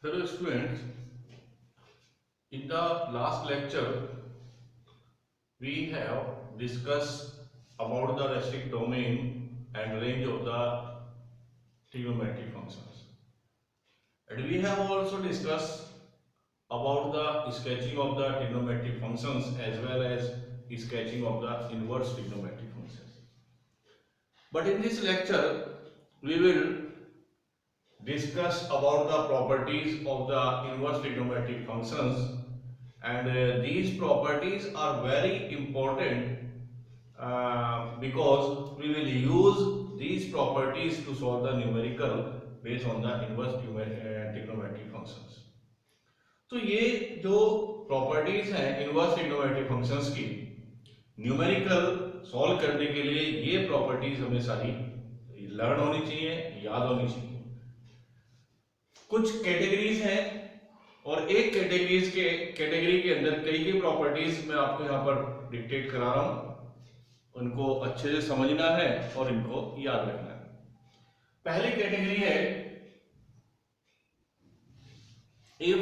Hello students, in the last lecture we have discussed about the restrict domain and range of the trigonometric functions, and we have also discussed about the sketching of the trigonometric functions as well as sketching of the inverse trigonometric functions. But in this lecture we will discuss about the properties of the inverse trigonometric functions, and these properties are very important because we will use these properties to solve the numerical based on the inverse trigonometric functions. तो ये जो properties हैं inverse trigonometric functions की numerical solve करने के लिए ये properties हमें सारी लर्न होनी चाहिए, याद होनी चाहिए। कुछ कैटेगरीज हैं और एक कैटेगरी के अंदर कई प्रॉपर्टीज मैं आपको यहाँ पर डिक्टेट करा रहा हूं, उनको अच्छे से समझना है और इनको याद रखना है। पहली कैटेगरी है if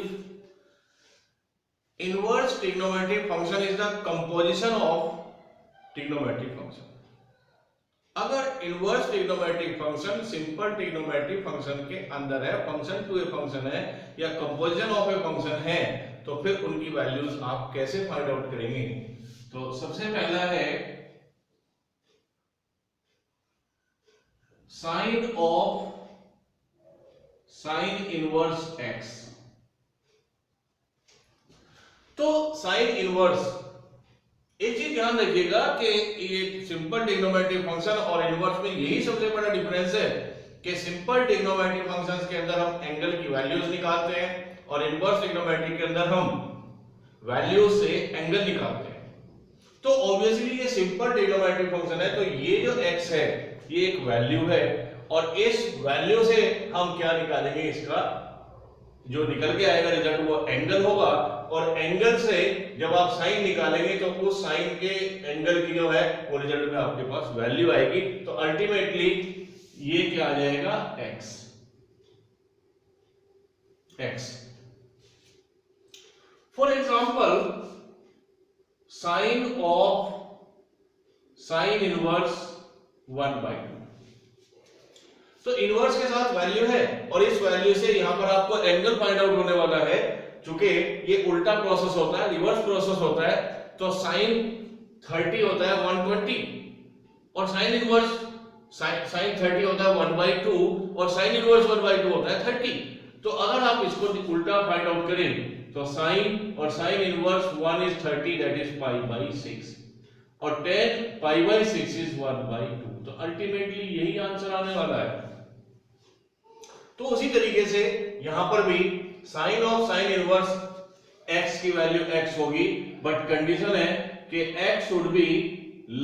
inverse trigonometric function is the composition of trigonometric function. अगर inverse trigonometric function simple trigonometric function के अंदर है, फंक्शन टू ए फंक्शन है या कंपोजिशन ऑफ ए फंक्शन है, तो फिर उनकी वैल्यूज आप कैसे फाइंड आउट करेंगे? तो सबसे पहला है साइन इनवर्स एक्स। तो साइन इनवर्स, एक चीज ध्यान रखिएगा कि ये सिंपल ट्रिग्नोमेट्रिक फंक्शन और इनवर्स में यही सबसे बड़ा डिफरेंस है कि सिंपल ट्रिग्नोमेट्रिक फंक्शंस के अंदर हम एंगल की वैल्यूज निकालते हैं और इनवर्स ट्रिग्नोमेट्रिक के अंदर हम वैल्यूज से एंगल निकालते हैं। तो ऑब्वियसली ये सिंपल ट्रिग्नोमेट्रिक फंक्शन है, तो ये जो x है ये एक वैल्यू है और इस वैल्यू से हम क्या निकालेंगे, इसका जो निकल के आएगा रिजल्ट वो एंगल होगा, और एंगल से जब आप साइन निकालेंगे तो उस साइन के एंगल की जो है वो रिजल्ट में आपके पास वैल्यू आएगी। तो अल्टीमेटली ये क्या आ जाएगा, x। For example sine inverse 1/2। तो इनवर्स के साथ वैल्यू है और इस वैल्यू से यहां पर आपको एंगल फाइंड आउट होने वाला है। चूंकि ये उल्टा प्रोसेस होता है, रिवर्स प्रोसेस होता है, तो साइन 30 होता है 120 और साइन इनवर्स साइन 30 होता है 1/2 और साइन इनवर्स 1/2 होता है 30। तो अगर आप इसको उल्टा फाइंड आउट करें तो साइन और sine inverse 1 is 30, that is π/6 और 10 π/6 is 1/2। तो अल्टीमेटली यही आंसर आने वाला है। तो उसी तरीके से यहां पर भी sine of sine inverse x की वैल्यू x होगी, बट कंडीशन है कि x should be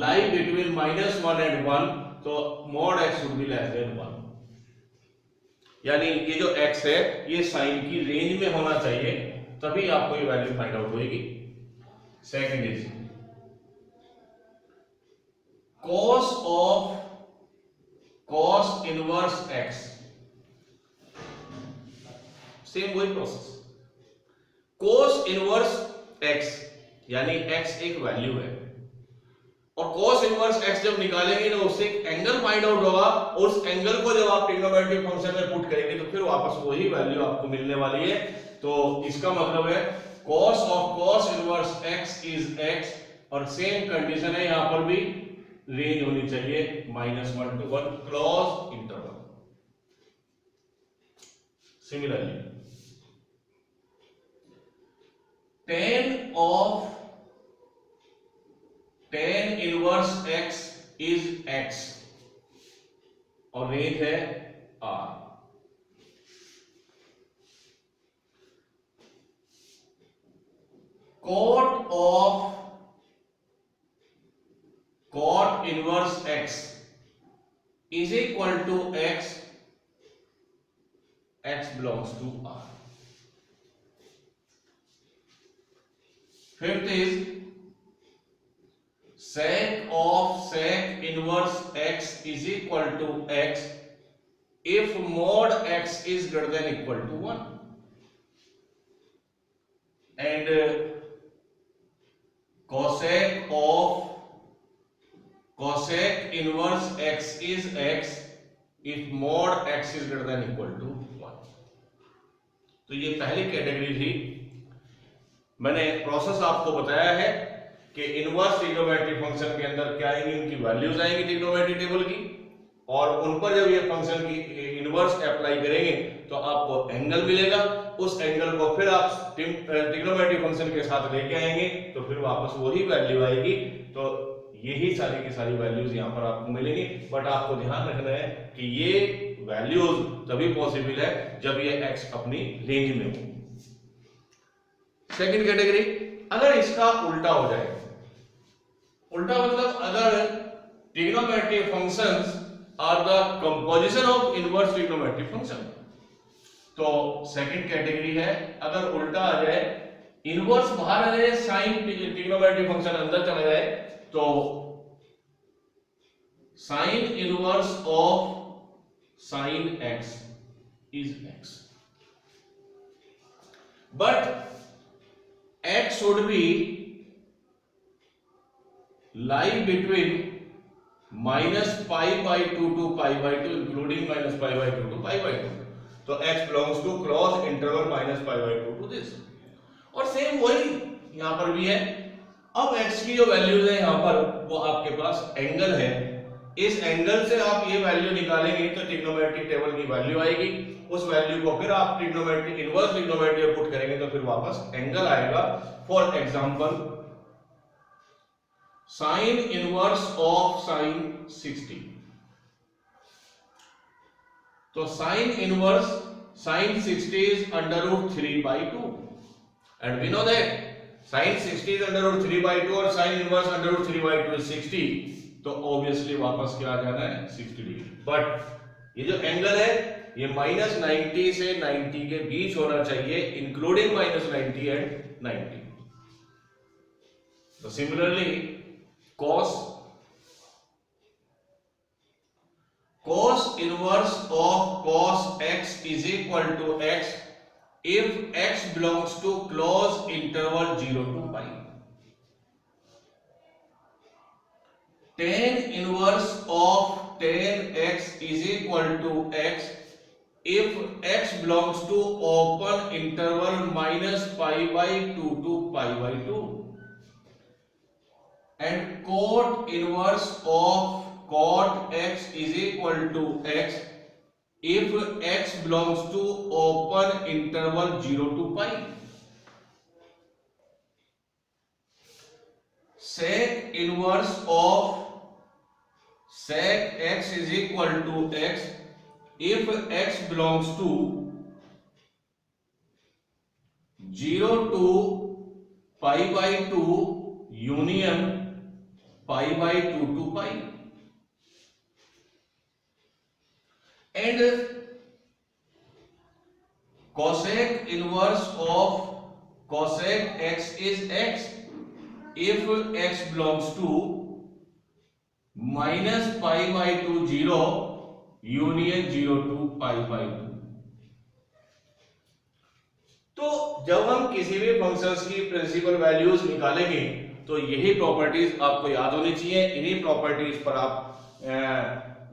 lie between -1 and 1, तो mod x should be less than 1। यानी ये जो x है ये साइन की रेंज में होना चाहिए, तभी आपको ये वैल्यू फाइंड आउट होगी। Second is cos inverse x। Same वही प्रोसेस, cos इनवर्स x यानी x एक वैल्यू है और cos इनवर्स x जब निकालेंगे तो उससे एक एंगल फाइंड आउट होगा और उस एंगल को जब आप ट्रिग्नोमेट्रिक फंक्शन में पुट करेंगे तो फिर वापस वही वैल्यू आपको मिलने वाली है। तो इसका मतलब है cos inverse x is x और सेम कंडीशन है, यहां पर भी रेंज होनी चाहिए -1 to 1 close interval. Similarly tan inverse x is x और रेंज है r। cot inverse x is equal to x belongs to r। Fifth is sec inverse x is equal to x if mod x is greater than equal to 1। and cosec inverse x is x if mod x is greater than equal to 1। तो ये पहली category थी। मैंने process आपको बताया है कि inverse trigonometric function के अंदर क्या आएंगी, उनकी वैल्यूज आएंगी ट्रिग्नोमेट्रिक टेबल की, और उन पर जब ये फंक्शन की इनवर्स अप्लाई करेंगे तो आपको एंगल मिलेगा। उस एंगल को फिर आप ट्रिग्नोमेट्रिक फंक्शन के साथ लेके आएंगे तो फिर वापस वही वैल्यू आएगी। तो यही सारी की सारी वैल्यूज यहाँ पर आपको मिलेंगी। बट आपको ध्यान रखना है कि ये वैल्यूज तभी पॉसिबल है जब ये x अपनी रेंज में हो। सेकंड कैटेगरी, अगर इसका उल्टा हो जाए, उल्टा मतलब अगर trigonometric functions are the composition of inverse trigonometric function, तो सेकंड कैटेगरी है अगर उल्टा आ जाए, इनवर्स बाहर आ जाए, साइन ट्रिग्नोमेट्रिक फंक्शन अंदर चला जाए, तो sine inverse of sine x is x, but x should be lie between minus pi by 2 to pi by 2 including minus pi by 2 to pi by 2। तो x belongs to cross interval minus pi by 2 to this, और same वही यहां पर भी है। अब x की जो वैल्यूज है यहां पर वो आपके पास एंगल है, इस एंगल से आप ये वैल्यू निकालेंगे तो ट्रिग्नोमेट्रिक टेबल की वैल्यू आएगी। उस वैल्यू को फिर आप ट्रिग्नोमेट्रिक इनवर्स ट्रिग्नोमेट्री में पुट करेंगे तो फिर वापस एंगल आएगा। For example sine inverse of sine 60, तो sine inverse sine 60 is under root 3 by 2 and we know that sin 60 is under root 3 by 2 और sin inverse under root 3 by 2 is 60, तो obviously वापस क्या आ जाना है 60 डिग्री। बट ये जो angle है ये माइनस 90 से 90 के बीच होना चाहिए, इंक्लूडिंग माइनस 90 एंड 90। तो similarly cos inverse of cos x is equal to x if x belongs to close interval 0 to pi। tan inverse of tan x is equal to x if x belongs to open interval minus pi by 2 to pi by 2, and cot inverse of cot x is equal to x if x belongs to open interval 0 to pi। sec inverse of sec x is equal to x if x belongs to 0 to pi by 2 union pi by 2 to pi, and cosec inverse of cosec x is x if x belongs to minus pi by 2 0 union 0 to pi by 2। तो जब हम किसी भी functions की principal values निकालेंगे तो यही properties आपको याद होनी चाहिए। इन्हीं प्रॉपर्टीज पर आप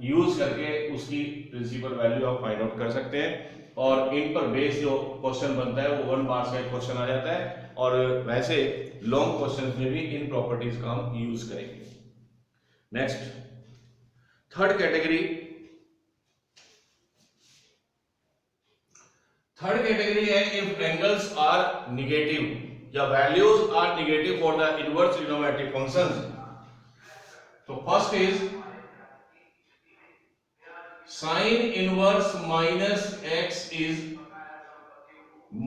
यूज करके उसकी प्रिंसिपल वैल्यू आप फाइंड आउट कर सकते हैं, और इन पर बेस जो क्वेश्चन बनता है वो 1 मार्क्स का एक क्वेश्चन आ जाता है, और वैसे लॉन्ग क्वेश्चन में भी इन प्रॉपर्टीज का हम यूज करेंगे। नेक्स्ट थर्ड कैटेगरी है इफ एंगल्स आर निगेटिव या values are negative for the inverse trigonometric functions. तो first is sine inverse minus x is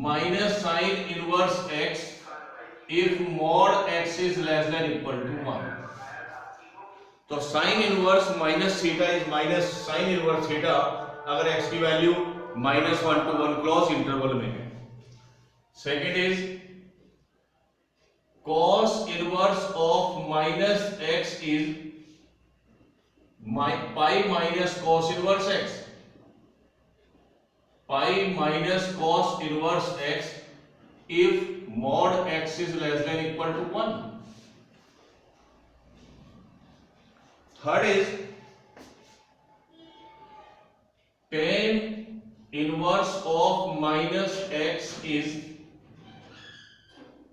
minus sine inverse x if mod x is less than equal to 1। तो sign inverse minus theta is minus sine inverse theta अगर x की value -1 to 1 close interval में है। Second is cos inverse of minus x is pi minus cos inverse x, pi minus cos inverse x if mod x is less than equal to 1. Third is tan inverse of minus x is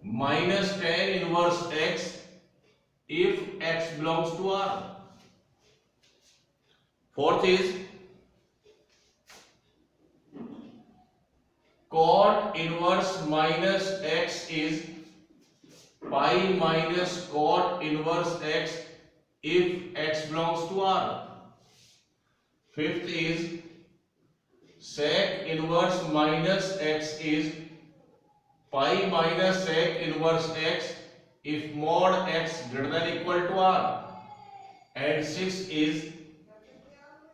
minus tan inverse x if x belongs to R. Fourth is cot inverse minus x is pi minus cot inverse x if x belongs to R. Fifth is sec inverse minus x is pi minus sec inverse x if mod x greater than equal to R. And sixth is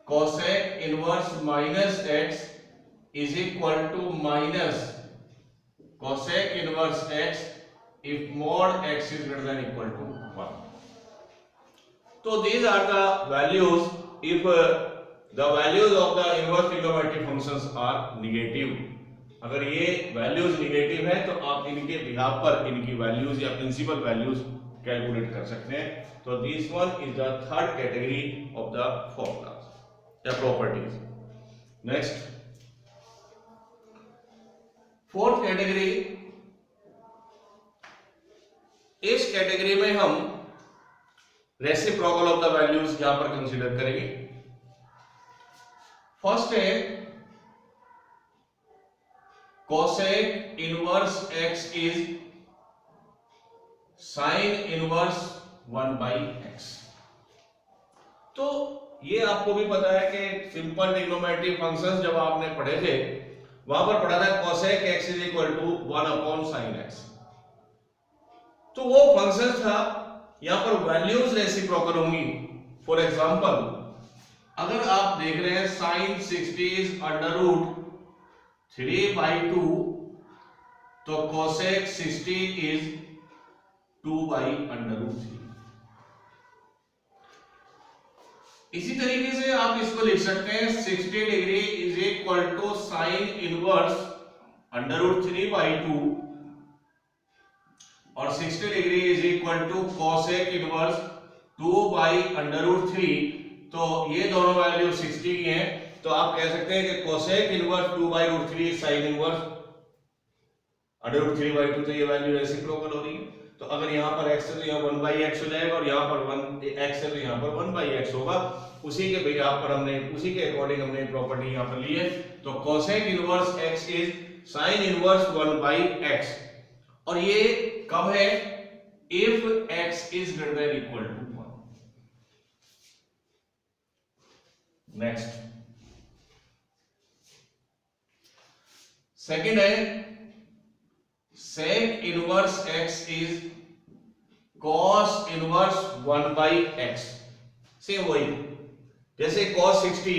cosec inverse minus x is equal to minus cosec inverse x if mod x is greater than equal to 1. So these are the values if the values of the inverse trigonometric functions are negative. अगर ये values negative है तो आप इनके behalf पर इनकी values या principal values calculate कर सकते हैं. तो this one is the third category of the formulas या properties. Next, fourth category. इस कैटेगरी में हम रेसिप्रोकल ऑफ द वैल्यूज यहां पर कंसीडर करेंगे. फर्स्ट है cosec inverse x is sin inverse 1 by x. तो ये आपको भी पता है कि सिंपल ट्रिग्नोमेट्रिक फंक्शंस जब आपने पढ़े थे वहां पर पढ़ा था cosec x is equal to 1 upon sin x. तो वो फंक्शन था, यहां पर वैल्यूज रेसिप्रोकल होंगी. फॉर एग्जांपल अगर आप देख रहे हैं sin 60 is under root 3 by 2 तो cosec 60 is 2 by under root 3. इसी तरीके से आप इसको लिख सकते हैं 60 degree is equal to sine inverse under root 3 by 2 और 60 degree is equal to cosec inverse 2 by under root 3. तो ये दोनों वैल्यू 60 की हैं, तो आप कह सकते हैं कि cosec inverse 2 by root 3 sin inverse under root 3 by 2. तो ये वैल्यू रेसिप्रोकल हो रही है. तो अगर यहाँ पर x है तो यहाँ 1 by x हो जाएगा और यहाँ पर 1x है तो यहाँ पर 1 by x होगा. उसी के बिहाफ पर हमने उसी के अकॉर्डिंग हमने प्रॉपर्टी यहाँ पर ली है. तो cosec inverse x is sin inverse 1 by x और ये कब है? if x is greater than equal to 1. Next second है sec inverse x is cos inverse 1 by x. Same वही जैसे cos 60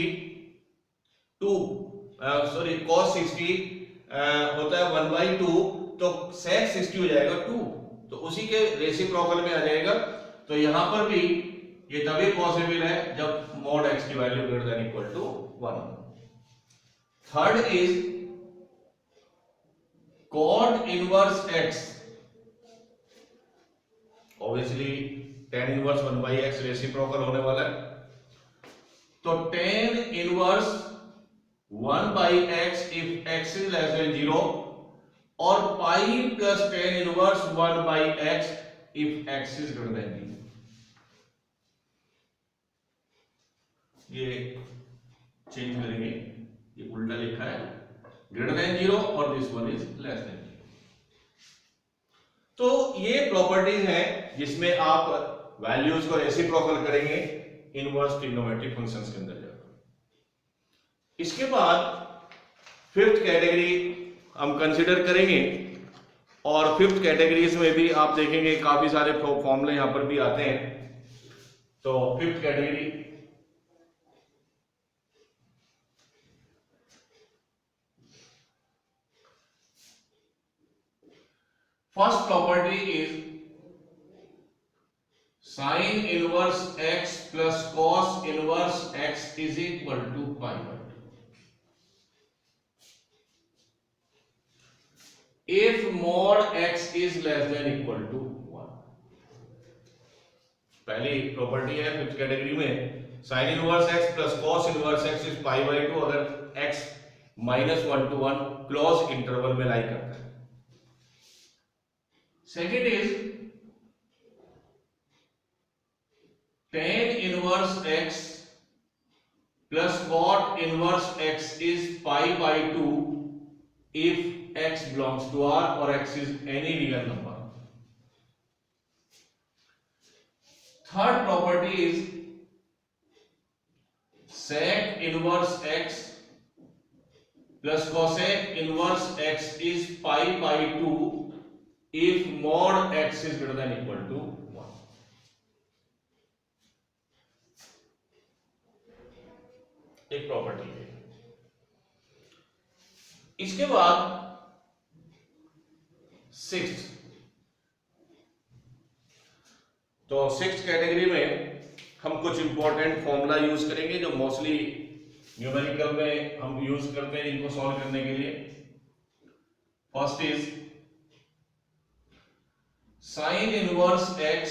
होता है 1 by 2 तो sec 60 हो जाएगा 2. तो उसी के रेसिप्रोकल में आ जाएगा. तो यहां पर भी ये तभी पॉसिबल है जब mod x की value greater than equal to 1. Third is cot inverse x. Obviously tan inverse 1 by x reciprocal होने वाला है. तो tan inverse 1 by x if x is less than 0 और पाई plus tan inverse 1 by x if x is greater than 0. ये change करेंगे, ये उल्टा लिखा है ग्रेटर देन 0 और this one is less than 0. तो ये प्रॉपर्टीज हैं जिसमें आप वैल्यूज को रेसिप्रोकल करेंगे इनवर्स ट्रिग्नोमेट्रिक फंक्शंस के अंदर जाकर. इसके बाद फिफ्थ कैटेगरी हम कंसीडर करेंगे और फिफ्थ कैटेगरीज में भी आप देखेंगे काफी सारे फॉर्मूले यहां पर भी आते हैं. तो fifth category first property is sine inverse x plus cos inverse x is equal to pi by 2. if mod x is less than equal to 1। पहली प्रॉपर्टी है फिफ्थ कैटेगरी में, sign inverse x plus cos inverse x is pi by 2 अगर x -1 to 1 close interval में लाई करता है। Second is tan inverse x plus cot inverse x is pi by 2 if x belongs to R or x is any real number। Third property is sec inverse x plus cosec inverse x is pi by 2 if mod x is greater than equal to 1। एक property है। इसके बाद sixth, तो sixth category में हम कुछ important formula use करेंगे जो मोस्टली न्यूमेरिकल में हम यूज करते हैं इनको सॉल्व करने के लिए। First is sine inverse x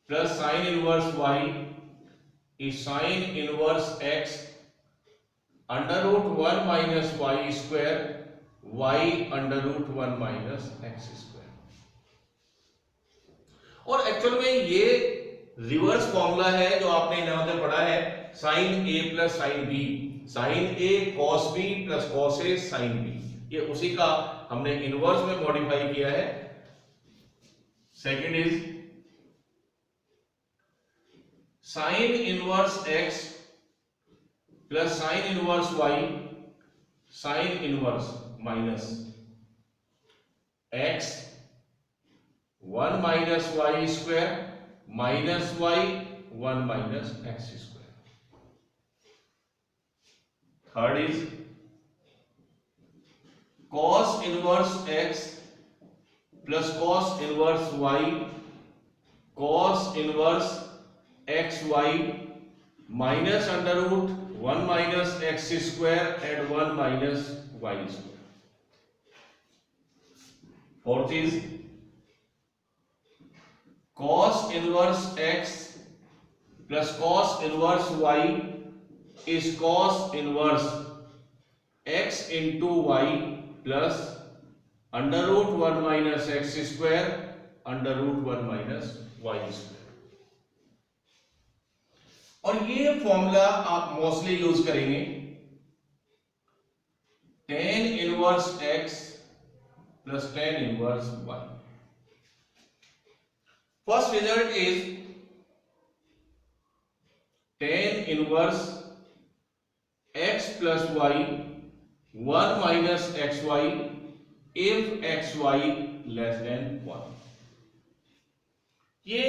plus sine inverse y is sine inverse x under root 1 minus y square y under root 1 minus x square. और एक्चुअल में ये रिवर्स फॉर्मूला है जो आपने यहां पे पढ़ा है, sine A plus sine B, sine A cos B plus cos A sine B, ये उसी का हमने इनवर्स में मॉडिफाई किया है। Second is sine inverse x plus sine inverse y sine inverse minus x 1 minus y square minus y 1 minus x square. Third is cos inverse x plus cos inverse y cos inverse x y minus under root 1 minus x square and 1 minus y square. Fourth is cos inverse x plus cos inverse y is cos inverse x into y plus under root 1 minus x square under root 1 minus y square. और ये formula आप mostly use करेंगे tan inverse x plus tan inverse y। First result is tan inverse x plus y 1 minus x y if x y less than 1। ये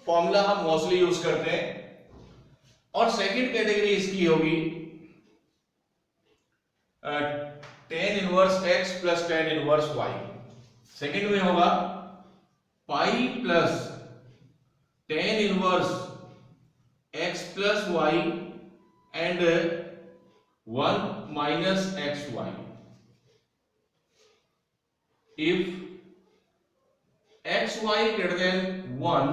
formula हम mostly use करते हैं। और second category इसकी होगी tan inverse x plus tan inverse y। Second में होगा pi plus tan inverse x plus y and 1 minus x y if x y greater than 1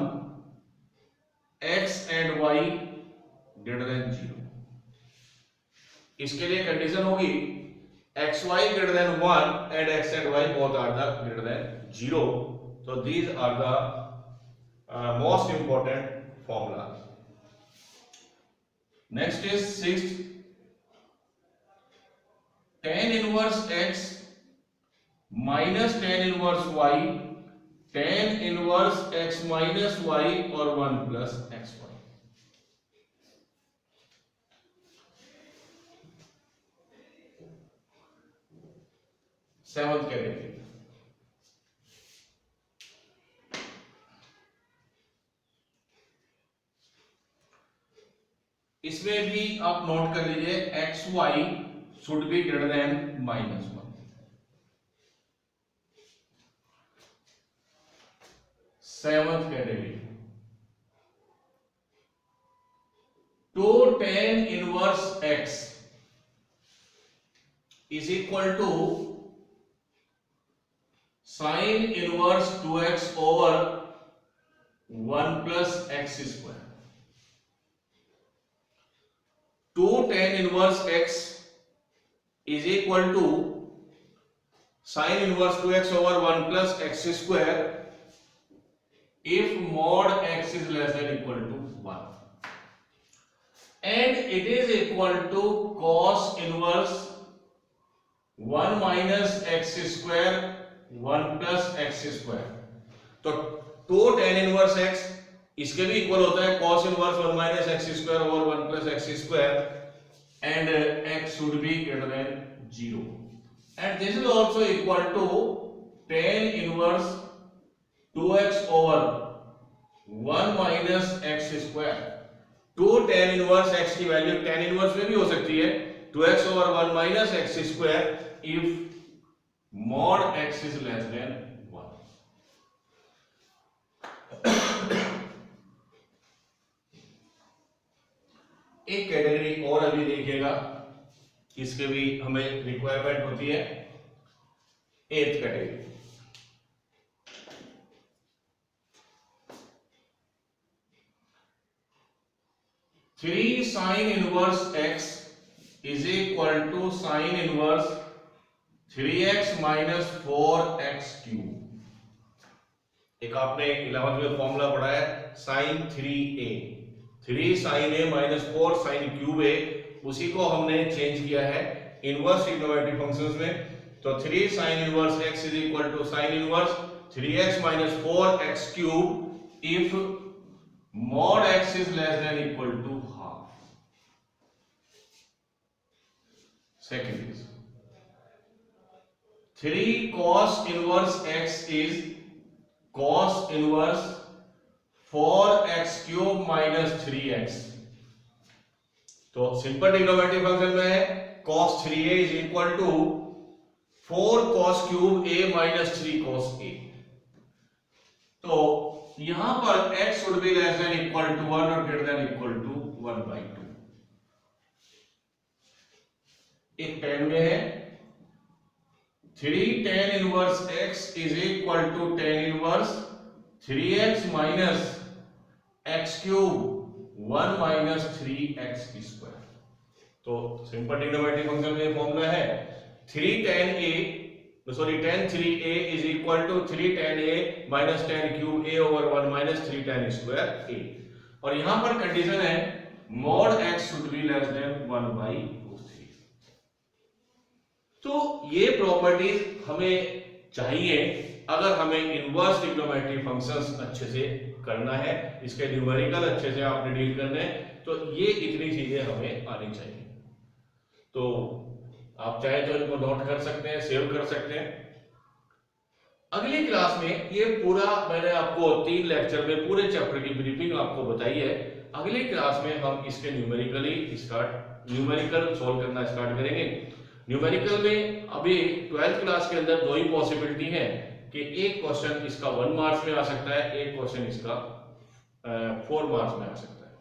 x and y greater than 0। इसके लिए condition होगी x y greater than 1 and x and y both are the greater than 0। So these are the most important formula. Next is sixth, tan inverse x minus tan inverse y, tan inverse x minus y or 1 plus xy। Seventh category, इसमें भी आप note कर लीजिए x y should be greater than -1। Seventh category, two tan inverse x is equal to sine inverse 2x over 1 plus x square, 2 tan inverse x is equal to sine inverse 2x over 1 plus x square if mod x is less than equal to 1 and it is equal to cos inverse 1 minus x square 1 plus x square। तो 2 tan inverse x इसके भी equal होता है cos inverse 1 minus x square over 1 plus x square and x should be greater than 0 and this is also equal to tan inverse 2x over 1 minus x square। 2 tan inverse x की value tan inverse में भी हो सकती है 2x over 1 minus x square if mod x is less than 1। एक category और अभी देखिएगा, इसके भी हमें रिक्वायरमेंट होती है, 8th category. 3 sin inverse x is equal to sin inverse 3x minus 4x cube. एक आपने 11th में फॉर्मूला पढ़ा है sin 3a, 3 sin a minus 4 sin cube a, उसी को हमने चेंज किया है इनवर्स ट्रिग्नोमेट्रिक फंक्शंस में। तो 3 sin inverse x is equal to sin inverse 3x minus 4x cube if mod x is less than equal to half। Second is 3 cos inverse x is cos inverse 4x cube minus 3x। तो simple trigonometric function में है cos 3a is equal to 4 cos cube a minus 3 cos a। तो यहां पर x should be less than equal to 1 और greater than equal to 1 by 2। एक tan में है 3 tan inverse x is equal to tan inverse 3x minus x cube 1 minus 3x square। तो simple trigonometric function में formula है 3 tan 3a is equal to 3 tan a minus tan cube a over 1 minus 3 tan square a। और यहां पर condition है mod x should be less than 1 by 3। तो ये properties हमें चाहिए अगर हमें इनवर्स ट्रिग्नोमेट्रिक फंक्शंस अच्छे से करना है, इसके न्यूमेरिकल अच्छे से आपने डील करने हैं, तो ये इतनी चीजें हमें आनी चाहिए। तो आप चाहे तो इनको नोट कर सकते हैं, सेव कर सकते हैं। अगली क्लास में ये पूरा मैंने आपको 3 लेक्चर में पूरे चैप्टर की ब्रीफिंग आपको बताई है। अगली क्लास में हम इसके न्यूमेरिकल सॉल्व करना स्टार्ट करेंगे। न्यूमेरिकल में अभी 12th क्लास के अंदर 2 ही पॉसिबिलिटी है कि एक क्वेश्चन इसका 1 मार्क्स में आ सकता है, एक क्वेश्चन इसका 4 मार्क्स में आ सकता है।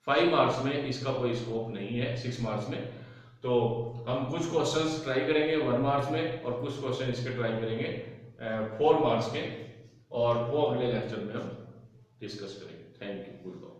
5 मार्क्स में इसका कोई स्कोप नहीं है, 6 मार्क्स में। तो हम कुछ क्वेश्चंस ट्राई करेंगे 1 मार्क्स में और कुछ क्वेश्चन इसके ट्राई करेंगे 4 मार्क्स के, और वो अगले लेक्चर में हम डिस्कस करेंगे। Thank you, good bye.